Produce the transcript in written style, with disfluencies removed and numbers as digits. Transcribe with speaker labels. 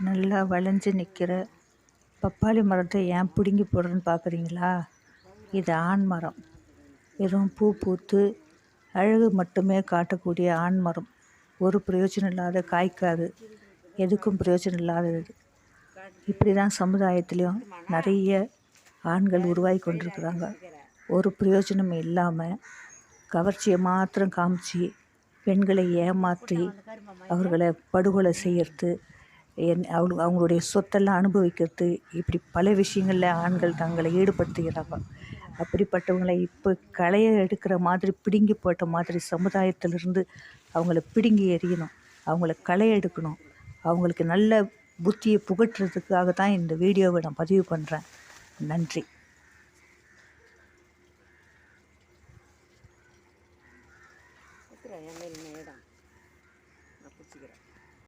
Speaker 1: நல்லா வளைஞ்சு நிற்கிற பப்பாளி மரத்தை ஏன் பிடுங்கி போடுறேன்னு பார்க்குறீங்களா? இது ஆண் மரம். வெறும் பூ பூத்து அழகு மட்டுமே காட்டக்கூடிய ஆண் மரம். ஒரு பிரயோஜனம் இல்லாத, காய்க்காது, எதுக்கும் பிரயோஜனம் இல்லாதது. இப்படி தான் சமுதாயத்துலேயும் நிறைய ஆண்கள் உருவாகி கொண்டிருக்கிறாங்க. ஒரு பிரயோஜனம் இல்லாமல் கவர்ச்சியை மாத்திரம் காமிச்சு பெண்களை ஏமாற்றி அவர்களை படுகொலை செய்யறது, அவங்களுடைய சொத்தெல்லாம் அனுபவிக்கிறது, இப்படி பல விஷயங்களில் ஆண்கள் தங்களை ஈடுபடுத்துகிறாங்க. அப்படிப்பட்டவங்களை இப்போ களைய எடுக்கிற மாதிரி, பிடுங்கி போட்ட மாதிரி சமுதாயத்திலிருந்து அவங்கள பிடுங்கி எறியணும், அவங்கள களைய எடுக்கணும். அவங்களுக்கு நல்ல புத்தியை புகட்டுறதுக்காக தான் இந்த வீடியோவை நான் பதிவு பண்ணுறேன். நன்றி.